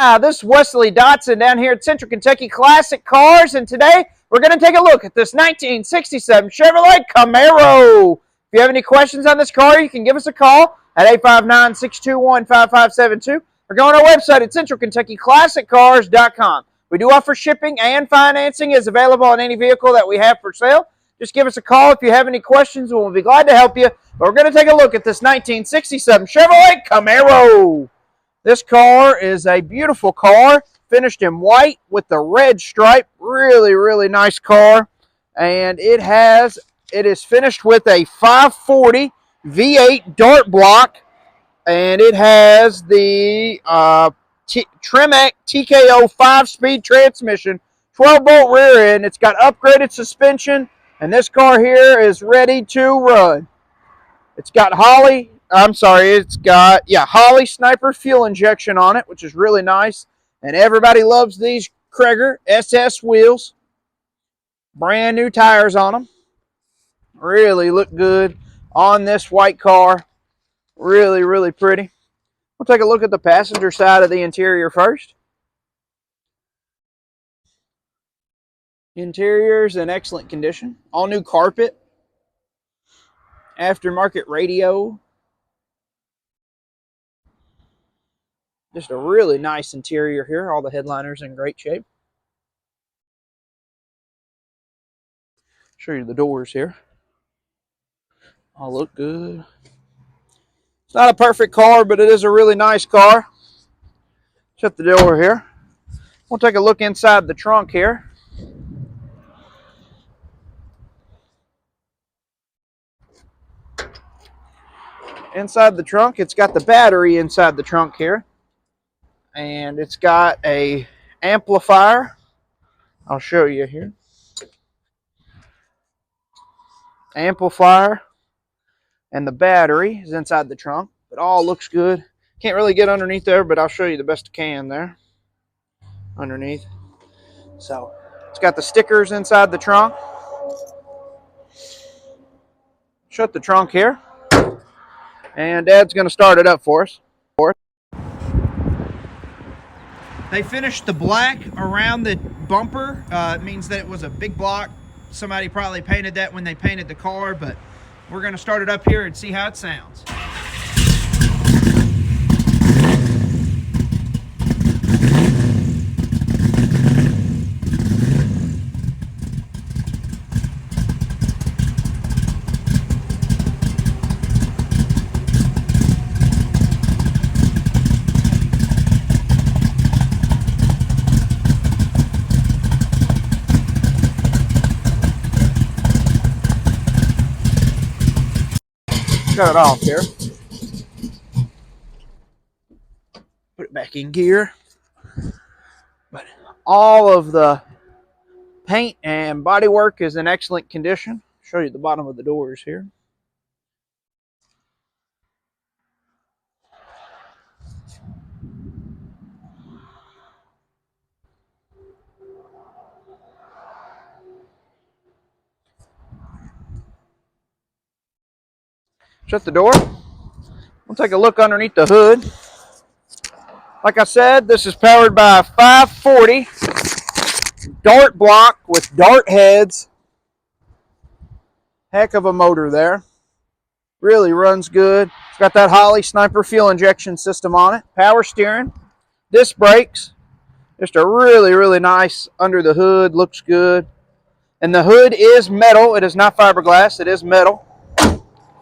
Hi, this is Wesley Dotson down here at Central Kentucky Classic Cars, and today we're going to take a look at this 1967 Chevrolet Camaro. If you have any questions on this car, you can give us a call at 859-621-5572 or go on our website at centralkentuckyclassiccars.com. We do offer shipping and financing is available on any vehicle that we have for sale. Just give us a call if you have any questions, and we'll be glad to help you. But we're going to take a look at this 1967 Chevrolet Camaro. This car is a beautiful car, finished in white with the red stripe. Really, really nice car. And it is finished with a 540 V8 dart block. And it has the Tremec TKO 5-speed transmission, 12-bolt rear end. It's got upgraded suspension. And this car here is ready to run. It's got Holley Sniper fuel injection on it, which is really nice. And everybody loves these Krager SS wheels. Brand new tires on them. Really look good on this white car. Really, really pretty. We'll take a look at the passenger side of the interior first. Interior's in excellent condition. All new carpet. Aftermarket radio. Just a really nice interior here. All the headliners in great shape. Show you the doors here. All look good. It's not a perfect car, but it is a really nice car. Shut the door here. We'll take a look inside the trunk here. Inside the trunk, it's got the battery inside the trunk here. And it's got a amplifier. I'll show you here. Amplifier. And the battery is inside the trunk. It all looks good. Can't really get underneath there, but I'll show you the best I can there. Underneath. So, it's got the stickers inside the trunk. Shut the trunk here. And Dad's going to start it up for us. They finished the black around the bumper. It means that it was a big block. Somebody probably painted that when they painted the car, but we're going to start it up here and see how it sounds. Shut it off here. Put it back in gear. But all of the paint and bodywork is in excellent condition. Show you the bottom of the doors here. Shut the door. We'll take a look underneath the hood. Like I said, this is powered by a 540 dart block with dart heads. Heck of a motor there. Really runs good. It's got that Holley Sniper fuel injection system on it. Power steering. Disc brakes. Just a really, really nice under the hood. Looks good. And the hood is metal. It is not fiberglass. It is metal.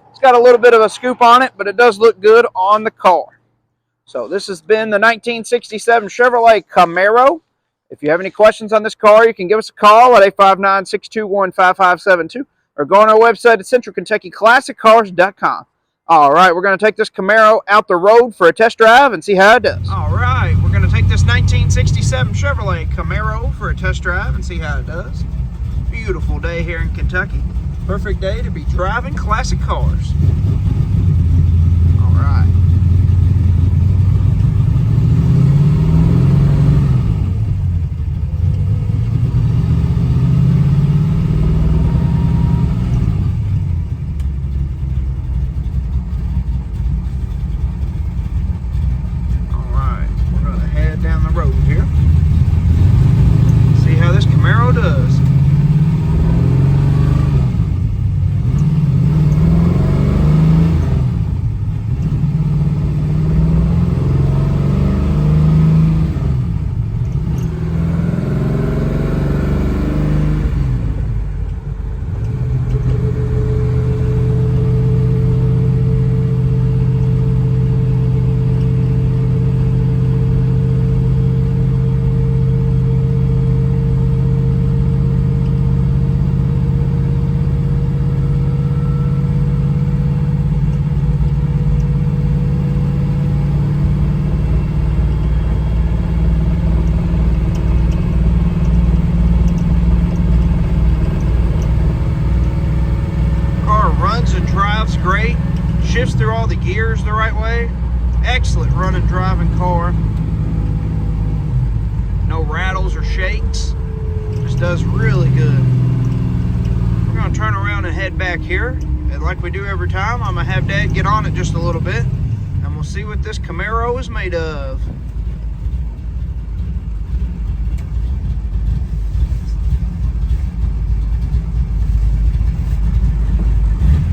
It's got a little bit of a scoop on it, but it does look good on the car. So this has been the 1967 Chevrolet Camaro. If you have any questions on this car, you can give us a call at 859-621-5572 or go on our website at centralkentuckyclassiccars.com. All right, we're going to take this Camaro out the road for a test drive and see how it does. All right, we're going to take this 1967 Chevrolet Camaro for a test drive and see how it does. Beautiful day here in Kentucky. Perfect day to be driving classic cars. All right. All right. We're going to head down the all the gears the right way. Excellent running, driving car. No rattles or shakes. Just does really good. We're gonna turn around and head back here. And like we do every time, I'm gonna have Dad get on it just a little bit, and we'll see what this Camaro is made of.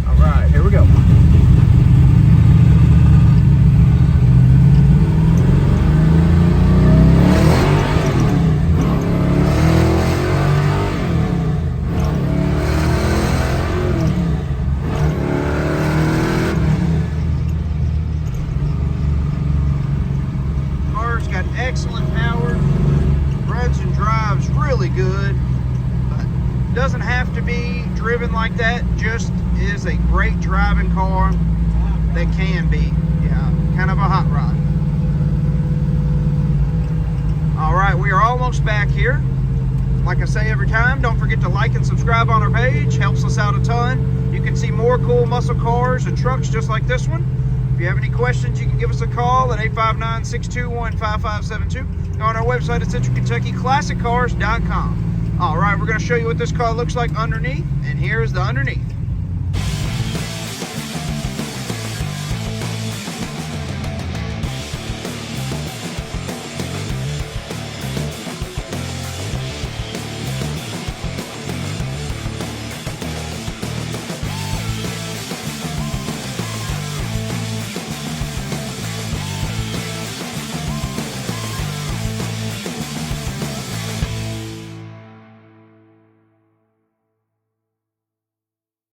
All right, here we go. Excellent power, runs and drives really good, but doesn't have to be driven like that. Just is a great driving car that can be, yeah, kind of a hot rod. All right, we are almost back here. Like I say every time, don't forget to like and subscribe on our page. Helps us out a ton. You can see more cool muscle cars and trucks just like this one. If you have any questions, you can give us a call at 859-621-5572. On our website at CentralKentuckyClassicCars.com. All right, we're going to show you what this car looks like underneath, and here's the underneath.